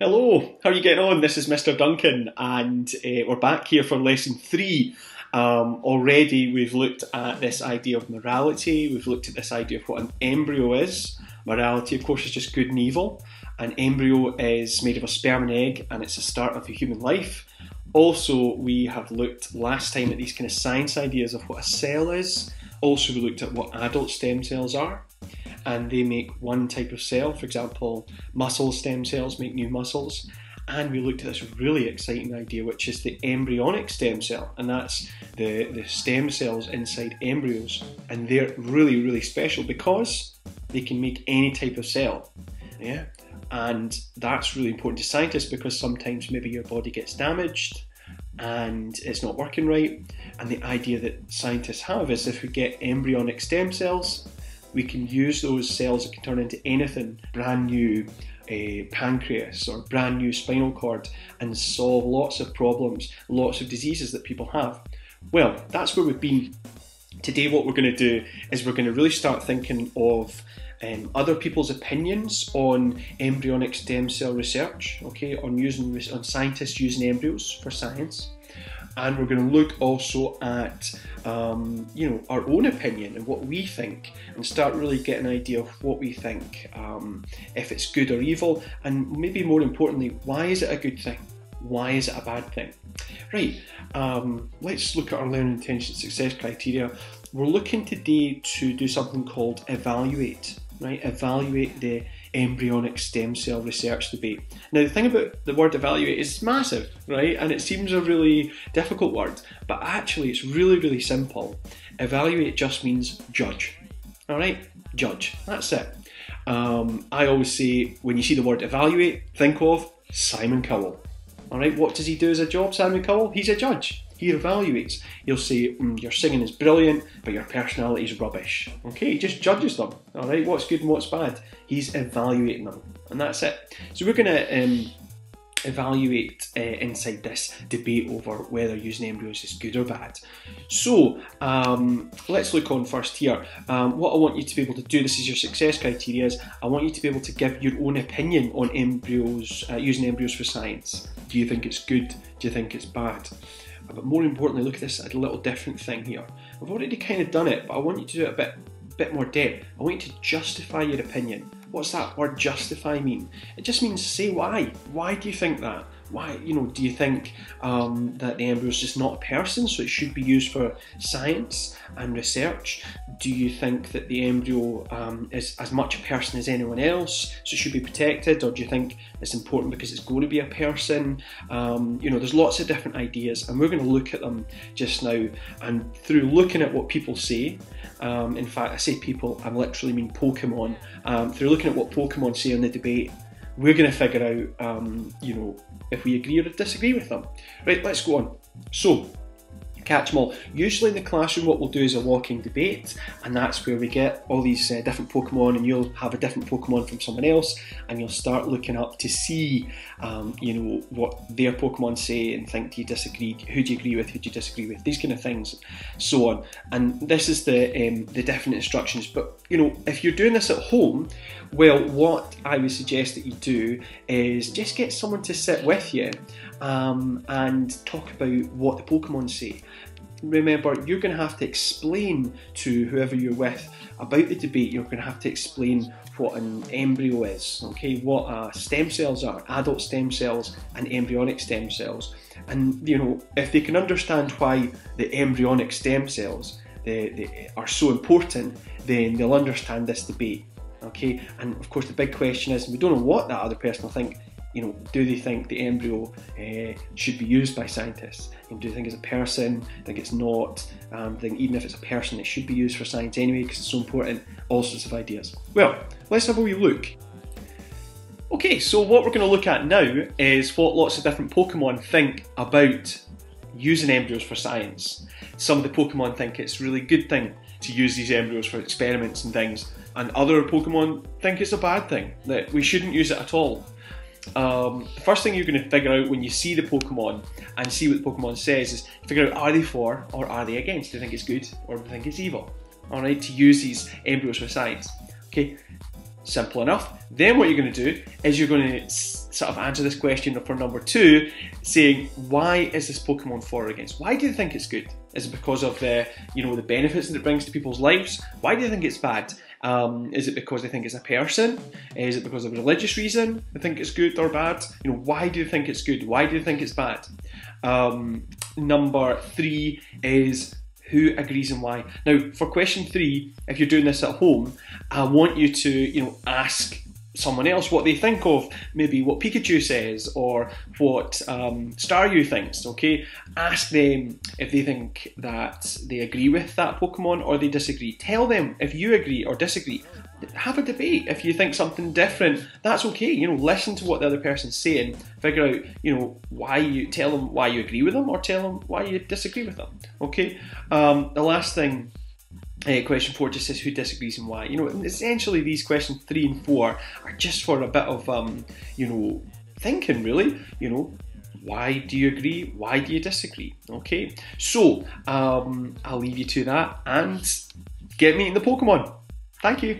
Hello, how are you getting on? This is Mr. Duncan, and we're back here for lesson 3. Already we've looked at this idea of morality, we've looked at this idea of what an embryo is. Morality, of course, is just good and evil. An embryo is made of a sperm and egg, and it's the start of a human life. Also, we have looked last time at these kind of science ideas of what a cell is. Also, we looked at what adult stem cells are. And they make one type of cell. For example, muscle stem cells make new muscles. And we looked at this really exciting idea, which is the embryonic stem cell. And that's the stem cells inside embryos. And they're really, really special because they can make any type of cell. Yeah. And that's really important to scientists because sometimes maybe your body gets damaged and it's not working right. And the idea that scientists have is if we get embryonic stem cells, we can use those cells that can turn into anything, brand new pancreas or brand new spinal cord, and solve lots of problems, lots of diseases that people have. Well, that's where we've been. Today what we're going to do is we're going to really start thinking of other people's opinions on embryonic stem cell research, okay, on scientists using embryos for science. And we're going to look also at, our own opinion and what we think, and start really getting an idea of what we think, if it's good or evil, and maybe more importantly, why is it a good thing? Why is it a bad thing? Right, let's look at our learning intention success criteria. We're looking today to do something called evaluate, right? Evaluate the embryonic stem cell research debate. Now the thing about the word evaluate is massive, right? And it seems a really difficult word, but actually it's really, really simple. Evaluate just means judge, all right? Judge, that's it. I always say when you see the word evaluate, think of Simon Cowell. All right, what does he do as a job, Simon Cowell? He's a judge. He evaluates. He'll say, your singing is brilliant, but your personality is rubbish. Okay, he just judges them. All right, what's good and what's bad. He's evaluating them, and that's it. So we're going to evaluate inside this debate over whether using embryos is good or bad. So let's look on first here. What I want you to be able to do, this is your success criteria, is I want you to be able to give your own opinion on embryos, using embryos for science. Do you think it's good? Do you think it's bad? But more importantly, look at this, a little different thing here. I've already kind of done it, but I want you to do it a bit more depth. I want you to justify your opinion. What's that word justify mean? It just means say why. Why do you think that? Why, do you think that the embryo is just not a person, so it should be used for science and research? Do you think that the embryo is as much a person as anyone else, so it should be protected? Or do you think it's important because it's going to be a person? There's lots of different ideas, and we're going to look at them just now. And through looking at what people say, in fact, I say people, I literally mean Pokemon. Through looking at what Pokemon say in the debate, we're going to figure out, if we agree or disagree with them. Right, let's go on. So, catch them all. Usually in the classroom what we'll do is a walking debate, and that's where we get all these different Pokemon, and you'll have a different Pokemon from someone else, and you'll start looking up to see, what their Pokemon say and think, do you disagree, who do you agree with, who do you disagree with, these kind of things, so on. And this is the definite instructions, but if you're doing this at home, well, what I would suggest that you do is just get someone to sit with you and talk about what the Pokemon say. Remember, you're going to have to explain to whoever you're with about the debate. You're going to have to explain what an embryo is, okay, what stem cells are, adult stem cells and embryonic stem cells. And if they can understand why the embryonic stem cells they are so important, then they'll understand this debate, okay? And of course the big question is, we don't know what that other person will think. Do they think the embryo should be used by scientists? Do they think it's a person? Think it's not? Think even if it's a person, it should be used for science anyway because it's so important? All sorts of ideas. Well, let's have a wee look. Okay, so what we're going to look at now is what lots of different Pokemon think about using embryos for science. Some of the Pokemon think it's a really good thing to use these embryos for experiments and things, and other Pokemon think it's a bad thing, that we shouldn't use it at all. The first thing you're going to figure out when you see the Pokemon and see what the Pokemon says is figure out, are they for or are they against? Do they think it's good or do they think it's evil? Alright, to use these embryos for science. Okay, simple enough. Then what you're going to do is you're going to sort of answer this question for number 2, saying, why is this Pokemon for or against? Why do you think it's good? Is it because of the benefits that it brings to people's lives? Why do you think it's bad? Is it because they think it's a person? Is it because of a religious reason they think it's good or bad? Why do you think it's good? Why do you think it's bad? Number 3 is, who agrees and why? Now, for question 3, if you're doing this at home, I want you to, ask someone else what they think of maybe what Pikachu says or what Staryu thinks, okay? Ask them if they think that they agree with that Pokemon or they disagree. Tell them if you agree or disagree. Have a debate. If you think something different, that's okay. Listen to what the other person's saying. Figure out, tell them why you agree with them or tell them why you disagree with them, okay? The last thing, question 4 just says who disagrees and why. Essentially these questions 3 and 4 are just for a bit of, thinking really. Why do you agree? Why do you disagree? Okay, so I'll leave you to that and get meeting the Pokemon. Thank you.